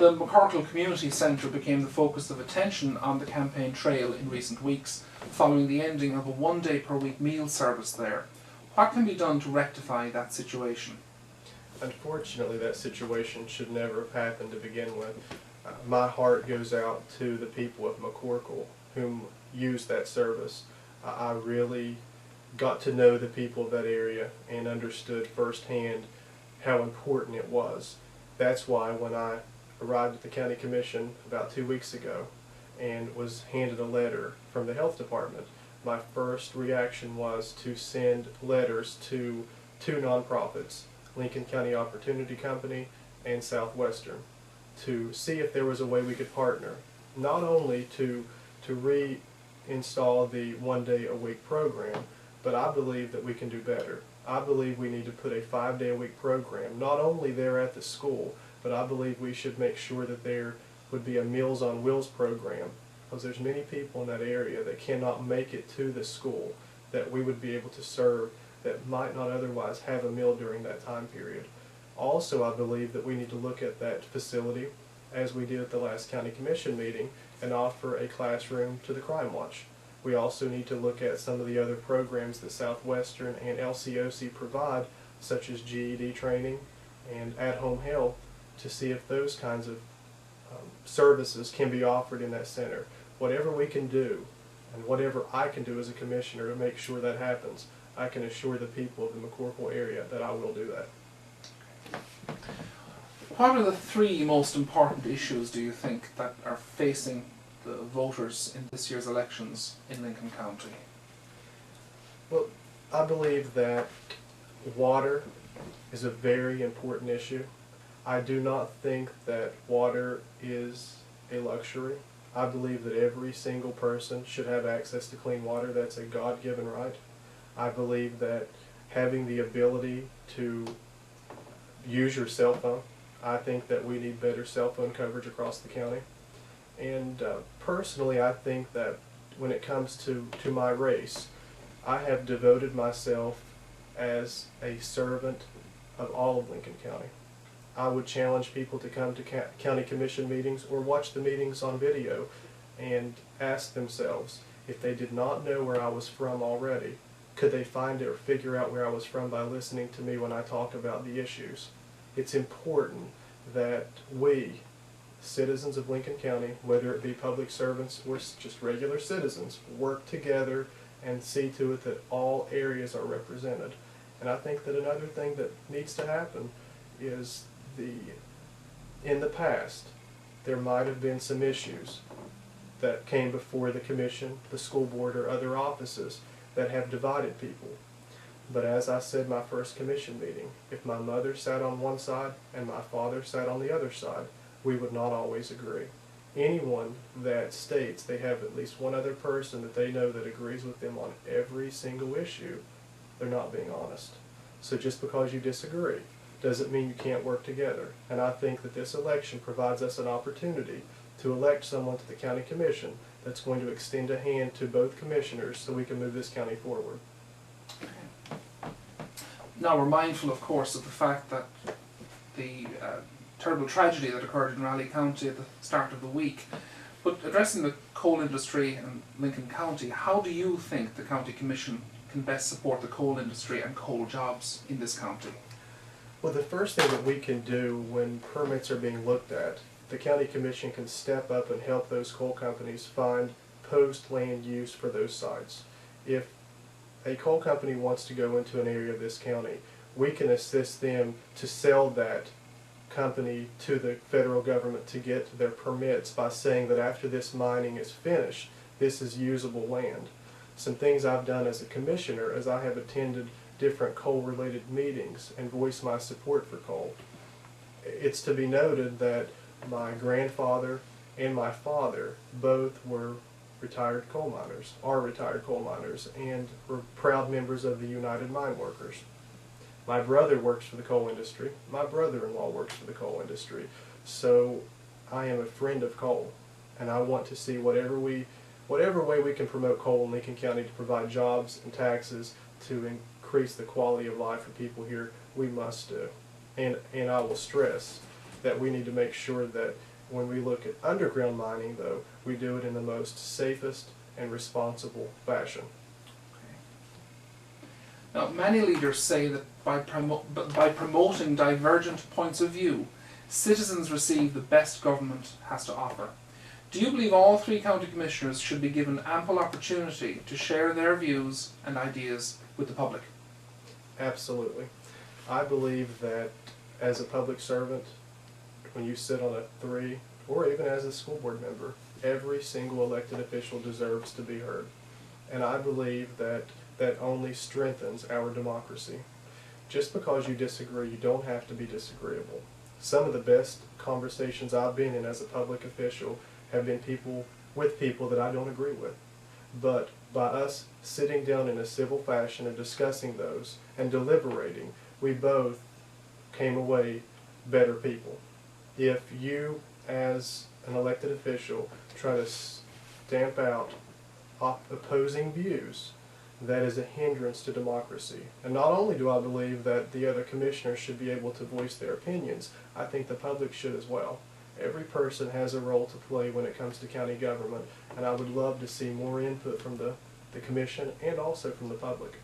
The McCorkle Community Centre became the focus of attention on the campaign trail in recent weeks, following the ending of a one-day-per-week meal service there. What can be done to rectify that situation? Unfortunately, that situation should never have happened to begin with. My heart goes out to the people of McCorkle whom use that service. I really got to know the people of that area and understood firsthand how important it was. That's why when I arrived at the County Commission about 2 weeks ago and was handed a letter from the Health Department, my first reaction was to send letters to two nonprofits, Lincoln County Opportunity Company and Southwestern, to see if there was a way we could partner, not only to reinstall the one-day-a-week program, but I believe that we can do better. I believe we need to put a 5-day-a-week program, not only there at the school, but I believe we should make sure that there would be a Meals on Wheels program, because there's many people in that area that cannot make it to the school that we would be able to serve that might not otherwise have a meal during that time period. Also, I believe that we need to look at that facility, as we did at the last County Commission meeting, and offer a classroom to the Crime Watch. We also need to look at some of the other programs that Southwestern and LCOC provide, such as GED training and at-home health, to see if those kinds of services can be offered in that center. Whatever we can do, and whatever I can do as a commissioner to make sure that happens, I can assure the people of the McCorkle area that I will do that. What are the three most important issues, do you think, that are facing the voters in this year's elections in Lincoln County? Well, I believe that water is a very important issue. I do not think that water is a luxury. I believe that every single person should have access to clean water. That's a God-given right. I believe that having the ability to use your cell phone, I think that we need better cell phone coverage across the county. And personally, I think that when it comes to my race, I have devoted myself as a servant of all of Lincoln County. I would challenge people to come to county commission meetings or watch the meetings on video and ask themselves, if they did not know where I was from already, could they find it or figure out where I was from by listening to me when I talk about the issues? It's important that we, citizens of Lincoln County, whether it be public servants or just regular citizens, work together and see to it that all areas are represented. And I think that another thing that needs to happen is in the past, there might have been some issues that came before the commission, the school board, or other offices that have divided people. But as I said in my first commission meeting, if my mother sat on one side and my father sat on the other side, we would not always agree. Anyone that states they have at least one other person that they know that agrees with them on every single issue, they're not being honest. So just because you disagree doesn't mean you can't work together. And I think that this election provides us an opportunity to elect someone to the county commission that's going to extend a hand to both commissioners so we can move this county forward. Now, we're mindful, of course, of the fact that the terrible tragedy that occurred in Raleigh County at the start of the week. But addressing the coal industry in Lincoln County, how do you think the County Commission can best support the coal industry and coal jobs in this county? Well, the first thing that we can do when permits are being looked at, the County Commission can step up and help those coal companies find post-land use for those sites. If a coal company wants to go into an area of this county, we can assist them to sell that company to the federal government to get their permits by saying that after this mining is finished, this is usable land. Some things I've done as a commissioner is I have attended different coal-related meetings and voiced my support for coal. It's to be noted that my grandfather and my father both were retired coal miners, are retired coal miners, and were proud members of the United Mine Workers. My brother works for the coal industry. My brother-in-law works for the coal industry. So I am a friend of coal, and I want to see whatever way we can promote coal in Lincoln County to provide jobs and taxes to increase the quality of life for people here, we must do. And I will stress that we need to make sure that When we look at underground mining, though, we do it in the most safest and responsible fashion. Now, many leaders say that by promoting divergent points of view, citizens receive the best government has to offer. Do you believe all three county commissioners should be given ample opportunity to share their views and ideas with the public? Absolutely. I believe that as a public servant, when you sit on a 3, or even as a school board member, every single elected official deserves to be heard. And I believe that that only strengthens our democracy. Just because you disagree, you don't have to be disagreeable. Some of the best conversations I've been in as a public official have been with people that I don't agree with. But by us sitting down in a civil fashion and discussing those and deliberating, we both came away better people. If you, as an elected official, try to stamp out opposing views, that is a hindrance to democracy. And not only do I believe that the other commissioners should be able to voice their opinions, I think the public should as well. Every person has a role to play when it comes to county government, and I would love to see more input from the commission and also from the public.